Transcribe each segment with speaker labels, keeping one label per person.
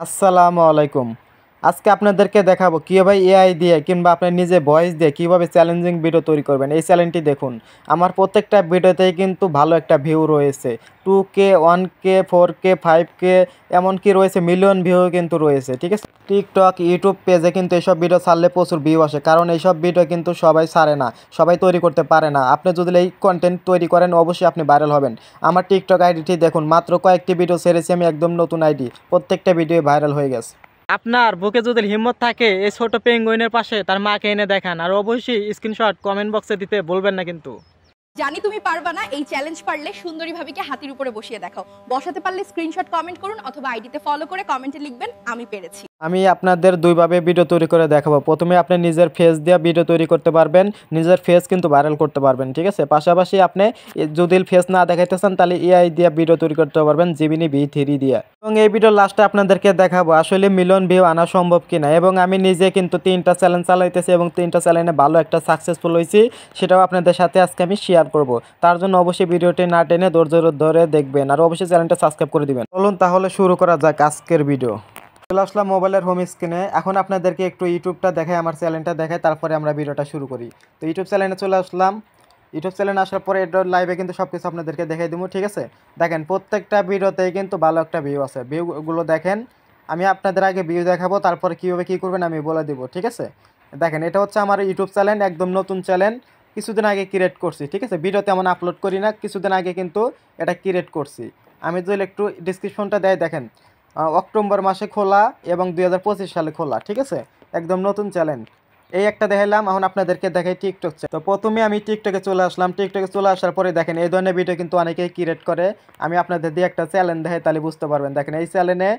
Speaker 1: আসসালামু আলাইকুম। আজকে আপনাদেরকে দেখাবো কীভাবে এআই দিয়ে কিংবা আপনার নিজে ভয়েস দিয়ে কীভাবে চ্যালেঞ্জিং ভিডিও তৈরি করবেন। এই চ্যানেলটি দেখুন। আমার প্রত্যেকটা ভিডিওতেই কিন্তু ভালো একটা ভিউ রয়েছে। 2K, 1K, 4K, 5K এমনকি রয়েছে মিলিয়ন ভিউ কিন্তু রয়েছে। ঠিক আছে? টিকটক, ইউটিউব পেজে কিন্তু এইসব ভিডিও ছাড়লে প্রচুর ভিউ আসে। কারণ এইসব ভিডিও কিন্তু সবাই ছাড়ে না, সবাই তৈরি করতে পারে না। আপনি যদি এই কনটেন্ট তৈরি করেন অবশ্যই আপনি ভাইরাল হবেন। আমার টিকটক আইডিটি দেখুন, মাত্র কয়েকটি ভিডিও ছেড়েছি আমি, একদম নতুন আইডি। প্রত্যেকটা ভিডিও ভাইরাল হয়ে গেছে।
Speaker 2: আপনার বুকে যদি হিম্মত থাকে এই ছোট পেঙ্গুইনের পাশে তার মাকে এনে দেখান, আর অবশ্যই স্ক্রিনশট কমেন্ট বক্সে দিতে বলবেন না কিন্তু।
Speaker 3: জানি তুমি পারবা না, এই চ্যালেঞ্জ পারলে সুন্দরী ভাবিকে হাতির উপরে বসিয়ে দেখাও। বসাতে পারলে স্ক্রিনশট কমেন্ট করুন অথবা আইডিতে ফলো করে কমেন্টে লিখবেন আমি পেরেছি।
Speaker 1: আমি আপনাদের দুইভাবে ভিডিও তৈরি করে দেখাবো। প্রথমে আপনি নিজের ফেস দিয়ে ভিডিও তৈরি করতে পারবেন, নিজের ফেস কিন্তু ভাইরাল করতে পারবেন। ঠিক আছে? পাশাপাশি আপনি যদি ফেস না দেখাইতে চান তাহলে এআই দিয়ে ভিডিও তৈরি করতে পারবেন, জিমিনি V3 দিয়ে। এবং এই ভিডিওর লাস্টে আপনাদেরকে দেখাবো আসলে মিলিয়ন ভিউ আনা সম্ভব কিনা। এবং আমি নিজে কিন্তু 3টা চ্যালেঞ্জ চালাইতেছি এবং 3টা চ্যালেঞ্জে ভালো একটা সাকসেসফুল হয়েছি, সেটাও আপনাদের সাথে আজকে আমি শেয়ার করব। তার জন্য অবশ্যই ভিডিওটি না টেনে ধৈর্য ধরে দেখবেন, আর অবশ্যই চ্যানেলটা সাবস্ক্রাইব করে দিবেন। চলুন তাহলে শুরু করা যাক আজকের ভিডিও। চলে আসলাম মোবাইলের হোম স্ক্রিনে। এখন আপনাদেরকে একটু ইউটিউবটা দেখাই, আমার চ্যানেলটা দেখাই, তারপরে আমরা ভিডিওটা শুরু করি। তো ইউটিউব চ্যানেলে চলে আসলাম। ইউটিউব চ্যানেলে আসার পরে এটা লাইভে কিন্তু সব কিছু আপনাদেরকে দেখাই দেবো। ঠিক আছে? দেখেন প্রত্যেকটা ভিডিওতেই কিন্তু ভালো একটা ভিউ আছে। ভিউগুলো দেখেন। আমি আপনাদের আগে ভিউ দেখাবো, তারপরে কীভাবে কী করবেন আমি বলে দিব। ঠিক আছে? দেখেন এটা হচ্ছে আমার ইউটিউব চ্যানেল, একদম নতুন চ্যানেল, কিছুদিন আগে ক্রিয়েট করছি। ঠিক আছে? ভিডিও তেমন আপলোড করি না, কিছুদিন আগে কিন্তু এটা ক্রিয়েট করছি। আমি যদি একটু ডিসক্রিপশনটা দেয়, দেখেন অক্টোবর মাসে খোলা এবং 2025 সালে খোলা। ঠিক আছে? একদম নতুন চ্যানেল। এই একটা দেখাইলাম। এখন আপনাদেরকে দেখাই টিকটক। তো প্রথমে আমি টিকটকে চলে আসলাম। টিকটকে চলে আসার পরে দেখেন এই ধরনের ভিডিও কিন্তু অনেকেই ক্রিয়েট করে। আমি আপনাদের দিয়ে একটা চ্যানেল দেখাই, তাহলে বুঝতে পারবেন। দেখেন এই চ্যানেলে,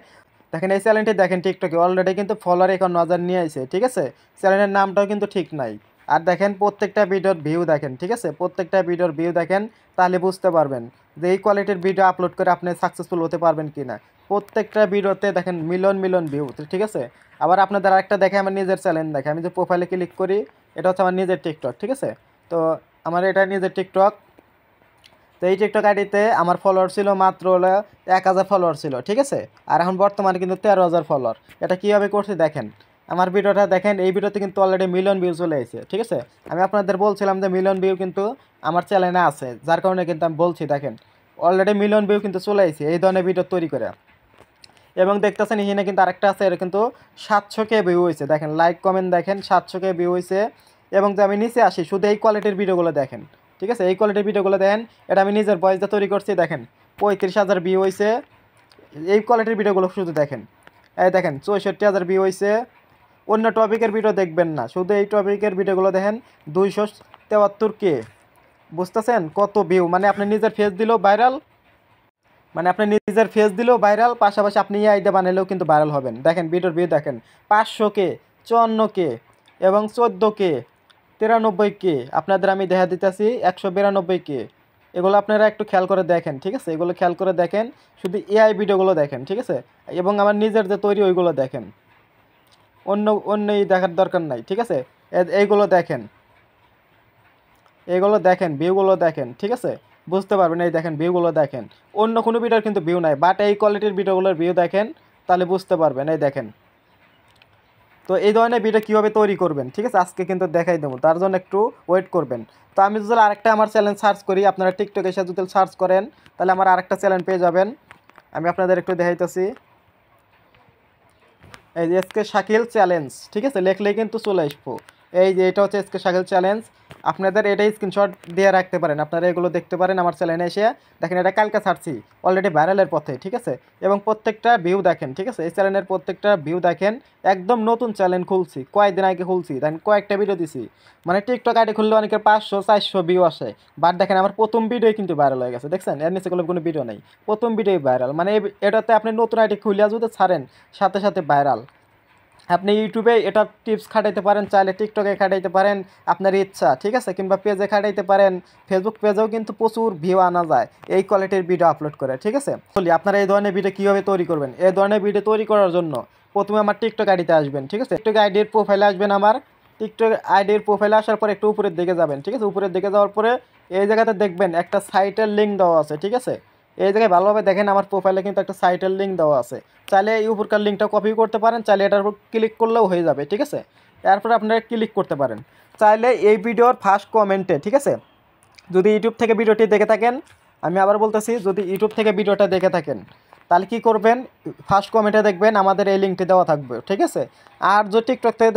Speaker 1: দেখেন এই চ্যানেলটি দেখেন টিকটকে অলরেডি কিন্তু ফলোয়ার 51,000 নিয়ে আসে। ঠিক আছে? চ্যানেলের নামটাও কিন্তু ঠিক নাই। আর দেখেন প্রত্যেকটা ভিডিওর ভিউ দেখেন। ঠিক আছে? প্রত্যেকটা ভিডিওর ভিউ দেখেন, তাহলে বুঝতে পারবেন যে এই কোয়ালিটির ভিডিও আপলোড করে আপনি সাকসেসফুল হতে পারবেন কি না। প্রত্যেকটা ভিডিওতে দেখেন মিলিয়ন মিলিয়ন ভিউ। ঠিক আছে? আবার আপনাদের আরেকটা দেখে আমার নিজের চ্যানেল দেখে, আমি যে প্রোফাইলে ক্লিক করি, এটা হচ্ছে আমার নিজের টিকটক। ঠিক আছে? তো আমার এটা নিজের টিকটক। তো এই টিকটক আইডিতে আমার ফলোয়ার ছিল মাত্র 1000 ফলোয়ার ছিল। ঠিক আছে? আর এখন বর্তমানে কিন্তু 13,000 ফলোয়ার। এটা কীভাবে করছি দেখেন। আমার ভিডিওটা দেখেন, এই ভিডিওতে কিন্তু অলরেডি মিলিয়ন ভিউ চলে এসেছে। ঠিক আছে? আমি আপনাদের বলছিলাম যে মিলিয়ন ভিউ কিন্তু আমার চ্যানেলে আছে, যার কারণে কিন্তু আমি বলছি। দেখেন অলরেডি মিলিয়ন ভিউ কিন্তু চলে এসেছে এই ধরনের ভিডিও তৈরি করে। এবং দেখতেছেন এখানে কিন্তু আরেকটা আছে, এটা কিন্তু 700K ভিউ হয়েছে। দেখেন লাইক কমেন্ট দেখেন, 700K ভিউ হয়েছে। এবং যে আমি নিচে আসি, শুধু এই কোয়ালিটির ভিডিওগুলো দেখেন। ঠিক আছে? এই কোয়ালিটির ভিডিওগুলো দেখেন, এটা আমি নিজের ভয়েস দিয়ে তৈরি করছি। দেখেন 35,000 ভিউ হয়েছে। এই কোয়ালিটির ভিডিওগুলো শুধু দেখেন। এই দেখেন 64,000 ভিউ হয়েছে। অন্য টপিকের ভিডিও দেখবেন না, শুধু এই টপিকের ভিডিওগুলো দেখেন। 273K। বুঝতেছেন কত ভিউ? মানে আপনি নিজের ফেস দিলেও ভাইরাল, পাশাপাশি আপনি এই আইডিয়া বানালেও কিন্তু ভাইরাল হবেন। দেখেন ভিডিওর ভিউ দেখেন 500K, 54K এবং 14K, 93K। আপনাদের আমি দেখা দিতেছি 192K। এগুলো আপনারা একটু খেয়াল করে দেখেন। ঠিক আছে? এগুলো খেয়াল করে দেখেন, শুধু এআই ভিডিওগুলো দেখেন। ঠিক আছে? এবং আমার নিজের যে তৈরি ওইগুলো দেখেন, অন্য অন্যই দেখার দরকার নাই। ঠিক আছে? এইগুলো দেখেন, এগুলো দেখেন, ভিউগুলো দেখেন। ঠিক আছে? বুঝতে পারবেন। এই দেখেন ভিউগুলো দেখেন, অন্য কোনো ভিডিওর কিন্তু ভিউ নাই, বাট এই কোয়ালিটির ভিডিওগুলোর ভিউ দেখেন, তাহলে বুঝতে পারবেন। এই দেখেন। তো এই ধরনের ভিডিও কীভাবে তৈরি করবেন, ঠিক আছে, আজকে কিন্তু দেখাই দেবো। তার জন্য একটু ওয়েট করবেন। তো আমি যদি আরেকটা আমার চ্যানেল সার্চ করি, আপনারা টিকটকে এসে যদি সার্চ করেন তাহলে আমার আরেকটা চ্যানেল পেয়ে যাবেন। আমি আপনাদের একটু দেখাইতেছি। এই যে এসকে শাকিল চ্যালেঞ্জ। ঠিক আছে? লেখলেই কিন্তু চলে আসবো। এই যে এটা হচ্ছে এসকে শাকিল চ্যালেঞ্জ। আপনাদের এটাই স্ক্রিনশট দিয়ে রাখতে পারেন, আপনারা এগুলো দেখতে পারেন আমার চ্যানেলে এসে। দেখেন এটা কালকে ছাড়ছি, অলরেডি ভাইরালের পথে। ঠিক আছে? এবং প্রত্যেকটা ভিউ দেখেন। ঠিক আছে? এই চ্যানেলের প্রত্যেকটা ভিউ দেখেন। একদম নতুন চ্যানেল খুলছি, কয়েকদিন আগে খুলছি, দেখেন কয়েকটা ভিডিও দিছি। মানে টিকটক আইডি খুললে অনেকের 500-400 ভিউ আসে, বাট দেখেন আমার প্রথম ভিডিও কিন্তু ভাইরাল হয়ে গেছে। দেখছেন? এর নিচে কোনো ভিডিও নেই, প্রথম ভিডিও ভাইরাল। মানে এটাতে আপনি নতুন আইডি খুলিয়া যদি ছাড়েন, সাথে সাথে ভাইরাল। আপনি ইউটিউবে এটা টিপস খাটাইতে পারেন, চাইলে টিকটকে খাটাইতে পারেন, আপনার ইচ্ছা। ঠিক আছে? কিংবা পেজে খাটাইতে পারেন। ফেসবুক পেজেও কিন্তু প্রচুর ভিউ আনা যায় এই কোয়ালিটির ভিডিও আপলোড করে। ঠিক আছে? বলি আপনারা এই ধরনের ভিডিও কীভাবে তৈরি করবেন। এই ধরনের ভিডিও তৈরি করার জন্য প্রথমে আমার টিকটক আইডিতে আসবেন। ঠিক আছে? টিকটক আইডির প্রোফাইলে আসবেন। আমার টিকটক আইডির প্রোফাইলে আসার পরে একটু উপরের দিকে যাবেন। ঠিক আছে? উপরের দিকে যাওয়ার পরে এই জায়গাতে দেখবেন একটা সাইটের লিঙ্ক দেওয়া আছে। ঠিক আছে? এই জায়গায় ভালোভাবে দেখেন আমার প্রোফাইলে কিন্তু একটা সাইটের লিঙ্ক দেওয়া আছে, চাইলে এই উপরকার লিঙ্কটা কপি করতে পারেন, চাইলে এটার উপর ক্লিক করলেও হয়ে যাবে, ঠিক আছে। এরপর আপনারা ক্লিক করতে পারেন। চাইলে এই ভিডিওর ফার্স্ট কমেন্টে, ঠিক আছে, যদি ইউটিউব থেকে ভিডিওটি দেখে থাকেন, আমি আবার বলতেছি, যদি ইউটিউব থেকে ভিডিওটা দেখে থাকেন তাহলে কী করবেন, ফার্স্ট কমেন্টে দেখবেন আমাদের এই লিঙ্কটি দেওয়া থাকবে, ঠিক আছে। আর যদি টিকটক থেকে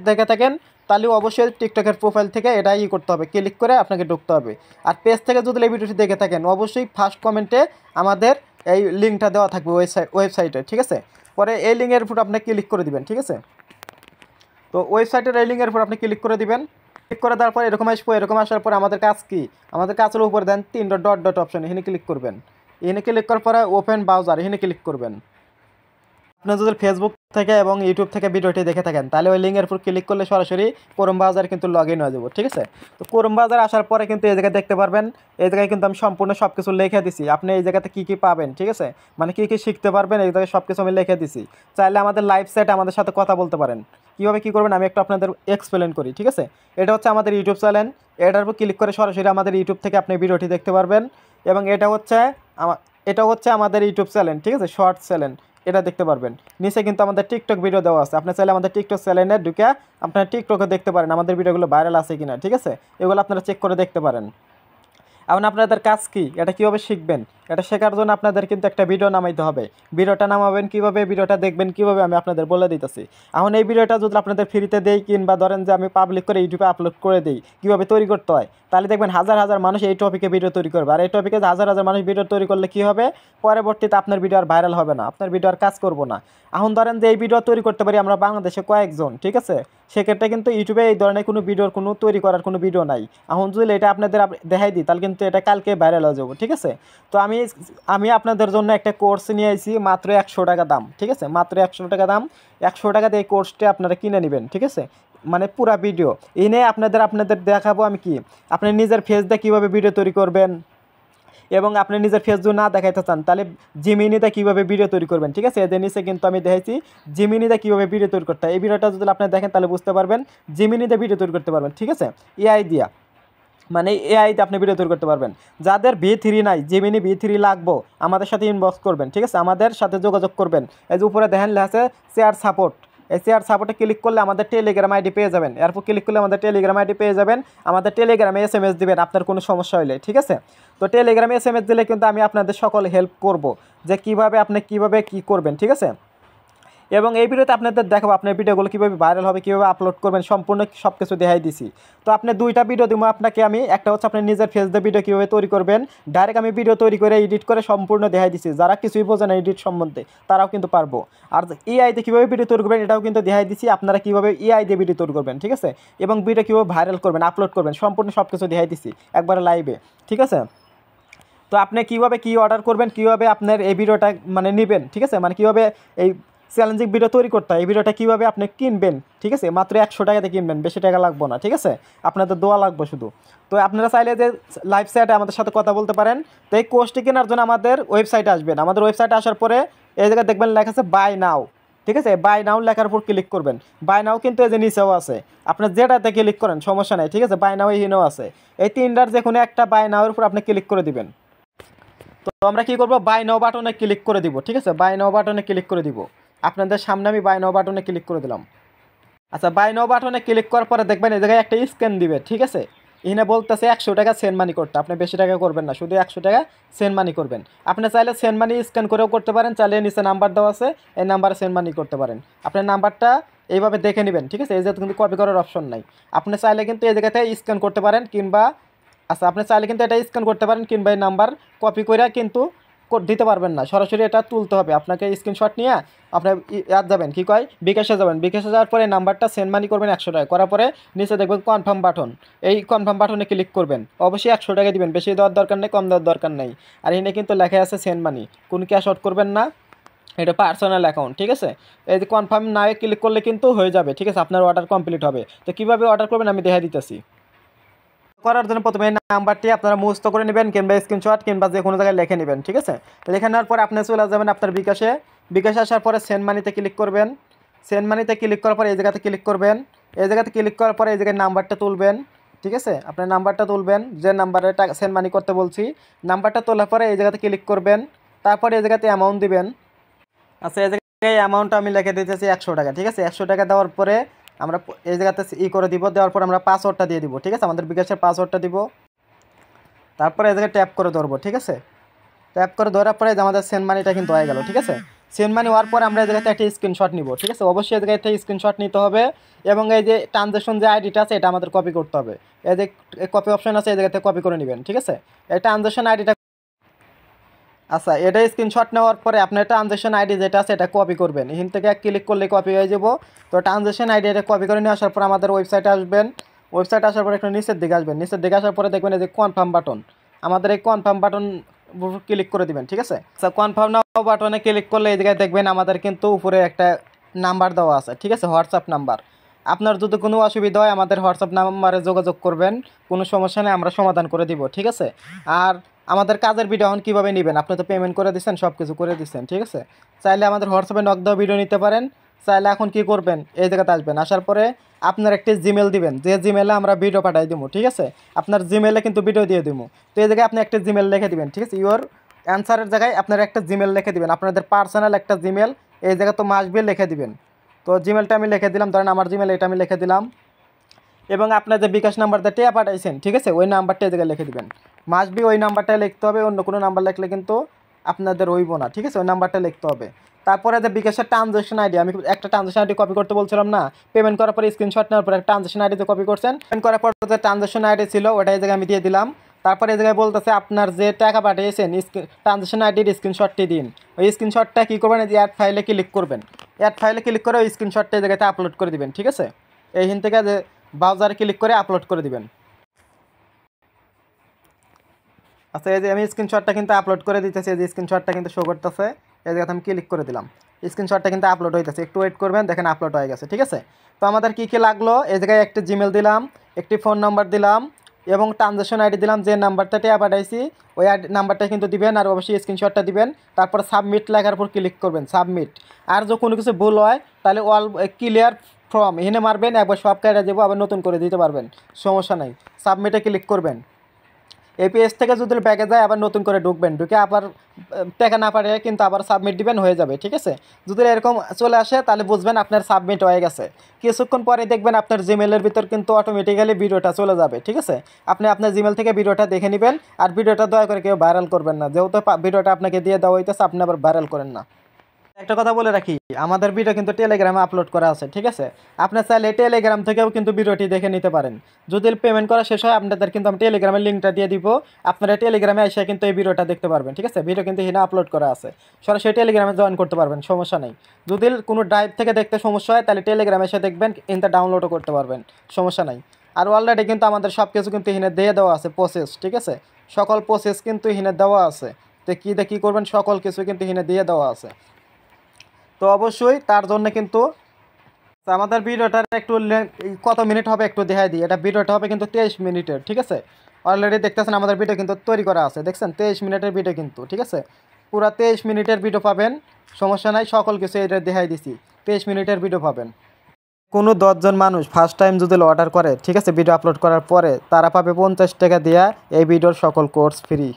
Speaker 1: দেখে থাকেন তাহলে অবশ্যই টিকটকের প্রোফাইল থেকে এটা করতে হবে, ক্লিক করে আপনাকে ঢুকতে হবে। আর পেজ থেকে যদি এই ভিডিওটি দেখে থাকেন অবশ্যই ফার্স্ট কমেন্টে আমাদের এই লিঙ্কটা দেওয়া থাকবে ওয়েবসাইটে, ঠিক আছে। পরে এই লিঙ্কের উপর আপনি ক্লিক করে দিবেন, ঠিক আছে। তো ওয়েবসাইটের এই লিঙ্কের উপর আপনি ক্লিক করে দিবেন। ক্লিক করে দেওয়ার পর এরকম আসবো, এরকম আসার পর আমাদের কাজ কি, আমাদের কাজের উপর দেন 3 ডট ডট অপশন, এখানে ক্লিক করবেন। এখানে ক্লিক করার পরে ওপেন ব্রাউজার, এখানে ক্লিক করবেন। আপনি যদি ফেসবুক থেকে এবং ইউটিউব থেকে ভিডিওটি দেখে থাকেন তাহলে ওই লিঙ্কের উপর ক্লিক করলে সরাসরি ক্রোম ব্রাউজারে কিন্তু লগ ইন হয়ে যাবো, ঠিক আছে। তো ক্রোম ব্রাউজার আসার পরে কিন্তু এই জায়গায় দেখতে পারবেন, এই জায়গায় কিন্তু আমি সম্পূর্ণ সব কিছু লিখে দিছি, আপনি এই জায়গাতে কী কী পাবেন, ঠিক আছে, মানে কী কী শিখতে পারবেন এই জায়গায় সব কিছু আমি লিখে দিছি। চাইলে আমাদের লাইভ সাইটে আমাদের সাথে কথা বলতে পারেন। কীভাবে কী করবেন আমি একটু আপনাদের এক্সপ্লেন করি, ঠিক আছে। এটা হচ্ছে আমাদের ইউটিউব চ্যানেল, এটার উপর ক্লিক করে সরাসরি আমাদের ইউটিউব থেকে আপনি ভিডিওটি দেখতে পারবেন। এবং এটা হচ্ছে আমাদের ইউটিউব চ্যানেল, ঠিক আছে, শর্টস চ্যানেল, এটা দেখতে পারবেন। নিচে কিন্তু আমাদের টিকটক ভিডিও দেওয়া আছে, আপনি চাইলে আমাদের টিকটক চ্যানেলে ঢুকে আপনারা টিকটকে দেখতে পারেন আমাদের ভিডিওগুলো ভাইরাল আছে কিনা, ঠিক আছে, এগুলো আপনারা চেক করে দেখতে পারেন। এখন আপনাদের কাজ কি, এটা কীভাবে শিখবেন, এটা শেখার জন্য আপনাদের কিন্তু একটা ভিডিও নামাইতে হবে। ভিডিওটা নামাবেন কীভাবে, ভিডিওটা দেখবেন কীভাবে, আমি আপনাদের বলে দিতেছি। এখন এই ভিডিওটা যদি আপনাদের ফ্রিতে দেই কিংবা ধরেন যে আমি পাবলিক করে ইউটিউবে আপলোড করে দিই কীভাবে তৈরি করতে হয়, তাহলে দেখবেন হাজার হাজার মানুষ এই টপিকে ভিডিও তৈরি করবে। আর এই টপিকে হাজার হাজার মানুষ ভিডিও তৈরি করলে কী হবে, পরবর্তীতে আপনার ভিডিও আর ভাইরাল হবে না, আপনার ভিডিও আর কাজ করবো না। এখন ধরেন যে এই ভিডিও তৈরি করতে পারি আমরা বাংলাদেশে কয়েকজন, ঠিক আছে, সেক্ষেত্রে কিন্তু ইউটিউবে এই ধরনের কোনো ভিডিওর কোনো তৈরি করার কোনো ভিডিও নাই। এখন যদি এটা আপনাদের দেখাই দিই তাহলে কিন্তু এটা কালকে ভাইরাল হয়ে যাবো, ঠিক আছে। তো আমি আপনাদের জন্য একটা কোর্স নিয়ে আসি, মাত্র 100 টাকা দাম, ঠিক আছে, মাত্র 100 টাকা দাম। 100 টাকা দিয়ে এই কোর্সটা আপনারা কিনে নেবেন, ঠিক আছে, মানে পুরা ভিডিও এনে আপনাদের দেখাবো আমি কি আপনি নিজের ফেস দিয়ে কীভাবে ভিডিও তৈরি করবেন, এবং আপনি নিজের ফেস যদি না দেখাইতে চান তাহলে জিমিনিতে কীভাবে ভিডিও তৈরি করবেন, ঠিক আছে। এদের নিচে কিন্তু আমি দেখাইছি জিমিনিতে কীভাবে ভিডিও তৈরি করতে হয়। এই ভিডিওটা যদি আপনি দেখেন তাহলে বুঝতে পারবেন জিমিনিতে ভিডিও তৈরি করতে পারবেন, ঠিক আছে, এআই দিয়া, মানে এআইতে আপনি ভিডিও তৈরি করতে পারবেন। যাদের V3 নাই, জেমিনি V3 লাগবো আমাদের সাথে ইনবক্স করবেন, ঠিক আছে, আমাদের সাথে যোগাযোগ করবেন। এই যে উপরে দেখেন লেখা আছে শেয়ার সাপোর্ট, এই শেয়ার সাপোর্টে ক্লিক করলে আমাদের টেলিগ্রাম আইডি পেয়ে যাবেন। এরপর ক্লিক করলে আমাদের টেলিগ্রাম আইডি পেয়ে যাবেন, আমাদের টেলিগ্রামে SMS দিবেন আপনার কোনো সমস্যা হলে, ঠিক আছে। তো টেলিগ্রামে SMS দিলে কিন্তু আমি আপনাদের সকল হেল্প করব যে কীভাবে আপনি কীভাবে কী করবেন, ঠিক আছে। এবং এই ভিডিওতে আপনাদের দেখাবো আপনার ভিডিওগুলো কীভাবে ভাইরাল হবে, কীভাবে আপলোড করবেন, সম্পূর্ণ সব কিছু দেখাই দিছি। তো আপনি 2টা ভিডিও দিব আপনাকে আমি, একটা হচ্ছে আপনি নিজের ফেস দিয়ে ভিডিও কীভাবে তৈরি করবেন, ডাইরেক্ট আমি ভিডিও তৈরি করে এডিট করে সম্পূর্ণ দেখাই দিছি। যারা কিছুই বোঝে না এডিট সম্বন্ধে তারাও কিন্তু পারবো। আর AI দিয়ে কীভাবে ভিডিও তৈরি করবেন এটাও কিন্তু দেখাই দিছি, আপনারা কীভাবে AI দিয়ে ভিডিও তৈরি করবেন, ঠিক আছে, এবং ভিডিও কীভাবে ভাইরাল করবেন, আপলোড করবেন, সম্পূর্ণ সব কিছু দেখাই দিছি একবারে লাইভে, ঠিক আছে। তো আপনি কীভাবে কী অর্ডার করবেন, কীভাবে আপনার এই ভিডিওটা মানে নেবেন, ঠিক আছে, মানে কীভাবে এই চ্যালেঞ্জিং ভিডিও তৈরি করতে হয়, এই ভিডিওটা কীভাবে আপনি কিনবেন, ঠিক আছে, মাত্র 100 টাকাতে কিনবেন, বেশি টাকা লাগবে না, ঠিক আছে, আপনাদের দোয়া লাগবে শুধু। তো আপনারা চাইলে যে লাইভ সাইটে আমাদের সাথে কথা বলতে পারেন। তো এই কোর্সটি কেনার জন্য আমাদের ওয়েবসাইটে আসবেন, আমাদের ওয়েবসাইটে আসার পরে এই জায়গায় দেখবেন লেখা আছে বাই নাও, ঠিক আছে, বাই নাও লেখার উপর ক্লিক করবেন। বাই নাও কিন্তু এই যে নিচেও আছে, আপনার যেটাতে ক্লিক করেন সমস্যা নেই, ঠিক আছে, বাই নাও এখানেও আছে, এই 3টার যে কোনো একটা বাই নাওয়ের উপর আপনি ক্লিক করে দিবেন। তো আমরা কী করবো, বাই নাও বাটনে ক্লিক করে দিব, ঠিক আছে, বাই নাও বাটনে ক্লিক করে দিব। আপনাদের সামনে আমি বাই নাও বাটনে ক্লিক করে দিলাম। আচ্ছা, বাই নাও বাটনে ক্লিক করার পরে দেখবেন এই জায়গায় একটা স্ক্যান দিবে, ঠিক আছে, এখানে বলতেছে 100 টাকা সেন্ড মানি করতে, আপনি বেশি টাকা করবেন না, শুধু 100 টাকা সেন্ড মানি করবেন। আপনি চাইলে সেন্ড মানি স্ক্যান করেও করতে পারেন, চাইলে নিচে নাম্বার দেওয়া আছে এই নাম্বারে সেন্ড মানি করতে পারেন। আপনার নাম্বারটা এইভাবে দেখে নেবেন, ঠিক আছে, এই জায়গাতে কিন্তু কপি করার অপশন নাই। আপনি চাইলে কিন্তু এই জায়গাতে স্ক্যান করতে পারেন কিংবা আপনি চাইলে কিন্তু এটা স্ক্যান করতে পারেন কিংবা এই নাম্বার কপি করে কিন্তু দিতে পারবেন না, সরাসরি এটা তুলতে হবে আপনাকে, স্ক্রিনশট নিয়ে আপনার যাবেন কী কয় বিকাশে যাবেন, বিকাশে যাওয়ার পরে নাম্বারটা সেন্ড মানি করবেন 100 টাকা, করার পরে নিচে দেখবেন কনফার্ম বাটন, এই কনফার্ম বাটনে ক্লিক করবেন। অবশ্যই 100 টাকা দিবেন, বেশি দেওয়ার দরকার নেই, কম দেওয়ার দরকার নেই। আর এখানে কিন্তু লেখা আছে সেন্ড মানি, কোনো ক্যাশ আউট করবেন না, এটা পার্সোনাল অ্যাকাউন্ট, ঠিক আছে। এই যে কনফার্ম না ক্লিক করলে কিন্তু হয়ে যাবে, ঠিক আছে, আপনার অর্ডার কমপ্লিট হবে। তো কীভাবে অর্ডার করবেন আমি দেখা দিতেছি। করার জন্য প্রথমে এই নাম্বারটি আপনারা মুখস্থ করে নেবেন কিংবা স্ক্রিনশট কিংবা যে কোনো জায়গায় লিখে নেবেন, ঠিক আছে। তো লিখে নেওয়ার পরে আপনি চলে যাবেন আপনার বিকাশে, বিকাশে আসার পরে সেন্ড মানিতে ক্লিক করবেন। সেন্ড মানিতে ক্লিক করার পরে এই জায়গাতে ক্লিক করবেন, এই জায়গাতে ক্লিক করার পরে এই জায়গায় নাম্বারটা তুলবেন, ঠিক আছে, আপনার নাম্বারটা তুলবেন, যে নাম্বারে টাকা সেন্ড মানি করতে বলছি, নাম্বারটা তোলার পরে এই জায়গাতে ক্লিক করবেন, তারপরে এই জায়গাতে অ্যামাউন্ট দিবেন। আচ্ছা, এই জায়গায় অ্যামাউন্টটা আমি লিখে দিতেছি 100 টাকা, ঠিক আছে। 100 টাকা দেওয়ার পরে আমরা এই জায়গাতে করে দিব, দেওয়ার পর আমরা পাসওয়ার্ডটা দিয়ে দিব, ঠিক আছে, আমাদের বিকাশের পাসওয়ার্ডটা দিব। তারপরে এই জায়গায় ট্যাপ করে ধরবো, ঠিক আছে। ট্যাপ করে ধরার পরে আমাদের সেন্ড মানিটা কিন্তু হয়ে গেল, ঠিক আছে। সেন্ড মানি হওয়ার পরে আমরা এই জায়গাতে একটা স্ক্রিনশট নিব, ঠিক আছে। অবশ্যই এই জায়গায় থেকে স্ক্রিনশট নিতে হবে এবং এই যে ট্রানজ্যাকশন যে আইডিটা আছে এটা আমাদের কপি করতে হবে। এই যে কপি অপশন আছে, এই জায়গাতে কপি করে নেবেন, ঠিক আছে। এই ট্রানজ্যাকশন আইডিটা, আচ্ছা, এটা স্ক্রিনশট নেওয়ার পরে আপনার ট্রানজ্যাকশন আইডি যেটা আছে এটা কপি করবেন। এখান থেকে ক্লিক করলে কপি হয়ে যাব। তো ট্রানজ্যাকশন আইডি এটা কপি করে নিয়ে আসার পর আমাদের ওয়েবসাইটে আসবেন। ওয়েবসাইটে আসার পরে একটু নিচের দিকে আসবেন, নিচের দিকে আসার পরে দেখবেন এই যে কনফার্ম বাটন, আমাদের এই কনফার্ম বাটন ক্লিক করে দিবেন, ঠিক আছে। আচ্ছা, কনফার্ম নাও বাটনে ক্লিক করলে এই জায়গায় দেখবেন আমাদের কিন্তু উপরে একটা নাম্বার দেওয়া আছে, ঠিক আছে, হোয়াটসঅ্যাপ নাম্বার। আপনার যদি কোনো অসুবিধা হয় আমাদের হোয়াটসঅ্যাপ নাম্বারে যোগাযোগ করবেন, কোনো সমস্যা নেই, আমরা সমাধান করে দিব, ঠিক আছে। আর আমাদের কাজের ভিডিও এখন কীভাবে নেবেন, আপনি তো পেমেন্ট করে দিচ্ছেন, সব কিছু করে দিচ্ছেন, ঠিক আছে। চাইলে আমাদের হোয়াটসঅ্যাপে নক দেওয়া ভিডিও নিতে পারেন। চাইলে এখন কি করবেন, এই জায়গাতে আসবেন, আসার পরে আপনার একটি জিমেল দিবেন, যে জিমেলে আমরা ভিডিও পাঠাই দেবো, ঠিক আছে। আপনার জিমেলে কিন্তু ভিডিও দিয়ে দেবো। তো এই জায়গায় আপনি একটা জিমেল লিখে দিবেন, ঠিক আছে। ইওর অ্যান্সারের জায়গায় আপনার একটা জিমেল লিখে দিবেন, আপনাদের পার্সোনাল একটা জিমেল এই জায়গায় তো মাসবিল লিখে দিবেন। তো জিমেলটা আমি লিখে দিলাম, ধরেন আমার জিমেল এটা আমি লিখে দিলাম এবং আপনার যে বিকাশ নাম্বারটা টিয়া পাঠাইছেন, ঠিক আছে, ওই নাম্বারটা এই জায়গায় লিখে দিবেন। মাসবি ওই নাম্বারটা লিখতে হবে, অন্য কোনো নাম্বার লিখলে কিন্তু আপনাদের হইব না, ঠিক আছে, ওই নাম্বারটা লিখতে হবে। তারপরে যে বিকাশের ট্রানজ্যাকশন আইডি, আমি একটা ট্রানজ্যাকশন আইডি কপি করতে বলছিলাম না, পেমেন্ট করার পরে স্ক্রিনশট নেওয়ার পরে ট্রানজ্যাকশন আইডিতে কপি করছেন, পেমেন্ট করার পর যে ট্রানজ্যাকশন আইডি ছিল ওটা এই জায়গায় আমি দিয়ে দিলাম। তারপরে এই জায়গায় বলতেছে আপনার যে টাকা পাঠিয়েছেন ট্রানজ্যাকশন আইডির স্ক্রিনশটটি দিন। ওই স্ক্রিনশটটা কী করবেন, এই যে অ্যাড ফাইলে ক্লিক করবেন, অ্যাড ফাইলে ক্লিক করে ওই স্ক্রিনশটটা এই জায়গাতে আপলোড করে দিবেন, ঠিক আছে। এইখান থেকে যে ব্রাউজারে ক্লিক করে আপলোড করে দিবেন। আচ্ছা, এই যে আমি স্ক্রিনশটটা কিন্তু আপলোড করে দিতেছি, এই যে স্ক্রিনশটটা কিন্তু শো করতেছে, এই জায়গাতে আমি ক্লিক করে দিলাম, স্ক্রিনশটটা কিন্তু আপলোড হইতেছে, একটু ওয়েট করবেন, দেখেন আপলোড হয়ে গেছে, ঠিক আছে। তো আমাদের কী কী লাগলো, এই জায়গায় একটি জিমেল দিলাম, একটি ফোন নাম্বার দিলাম এবং ট্রানজ্যাকশন আইডি দিলাম, যে নাম্বারটা টিয়া পাঠাইছি ওই নাম্বারটা কিন্তু দিবেন আর অবশ্যই স্ক্রিনশটটা দিবেন। তারপর সাবমিট লেখার উপর ক্লিক করবেন, সাবমিট। আর যদি কোনো কিছু ভুল হয় তাহলে অল ক্লিয়ার ফর্ম এখানে মারবেন, একবার সব কেটে দেবো, আবার নতুন করে দিতে পারবেন, সমস্যা নাই। সাবমিটে ক্লিক করবেন। এই পেজ থেকে যদি ব্যাগে যায় আবার নতুন করে ঢুকবেন, ঢুকে আবার টাকা না পারে কিন্তু আবার সাবমিট দিবেন, হয়ে যাবে, ঠিক আছে। যদি এরকম চলে আসে তাহলে বুঝবেন আপনার সাবমিট হয়ে গেছে। কিছুক্ষণ পরে দেখবেন আপনার জিমেলের ভিতর কিন্তু অটোমেটিক্যালি ভিডিওটা চলে যাবে, ঠিক আছে। আপনি আপনার জিমেল থেকে ভিডিওটা দেখে নেবেন আর ভিডিওটা দয়া করে কেউ ভাইরাল করবেন না, যেহেতু ভিডিওটা আপনাকে দিয়ে দেওয়া হইতেছে, আপনি আবার ভাইরাল করেন না। একটা কথা বলে রাখি, আমাদের ভিডিও কিন্তু টেলিগ্রামে আপলোড করা আছে, ঠিক আছে। আপনি চাইলে টেলিগ্রাম থেকেও কিন্তু ভিডিওটি দেখে নিতে পারেন। যদি পেমেন্ট করা শেষ হয় আপনাদের কিন্তু আমি টেলিগ্রামের লিঙ্কটা দিয়ে দিব, আপনারা টেলিগ্রামে এসে কিন্তু এই ভিডিওটা দেখতে পারবেন, ঠিক আছে। ভিডিও কিন্তু এখানে আপলোড করা আছে, সরাসরি টেলিগ্রামে জয়েন করতে পারবেন, সমস্যা নেই। যদি কোনো ড্রাইভ থেকে দেখতে সমস্যা হয় তাহলে টেলিগ্রামে এসে দেখবেন, কিন্তু ডাউনলোডও করতে পারবেন, সমস্যা নাই। আর অলরেডি কিন্তু আমাদের সব কিছু কিন্তু এখানে দিয়ে দেওয়া আছে প্রসেস, ঠিক আছে। সকল প্রসেস কিন্তু এখানে দেওয়া আছে, তো কী করবেন সকল কিছু কিন্তু এখানে দিয়ে দেওয়া আছে। তো অবশ্যই তার জন্য কিন্তু আমাদের ভিডিওটার একটু কত মিনিট হবে একটু দেখাই দিই। এটা ভিডিওটা হবে কিন্তু 23 মিনিটের, ঠিক আছে। অলরেডি দেখতেছেন আমাদের ভিডিও কিন্তু তৈরি করা আছে, দেখছেন 23 মিনিটের ভিডিও কিন্তু, ঠিক আছে। পুরো 23 মিনিটের ভিডিও পাবেন, সমস্যা নাই, সকল কিছু এটা দেখাই দিছি, 23 মিনিটের ভিডিও পাবেন। কোনো 10 জন মানুষ ফার্স্ট টাইম যদি অর্ডার করে, ঠিক আছে, ভিডিও আপলোড করার পরে তারা পাবে 50 টাকা দেওয়া এই ভিডিওর সকল কোর্স ফ্রি।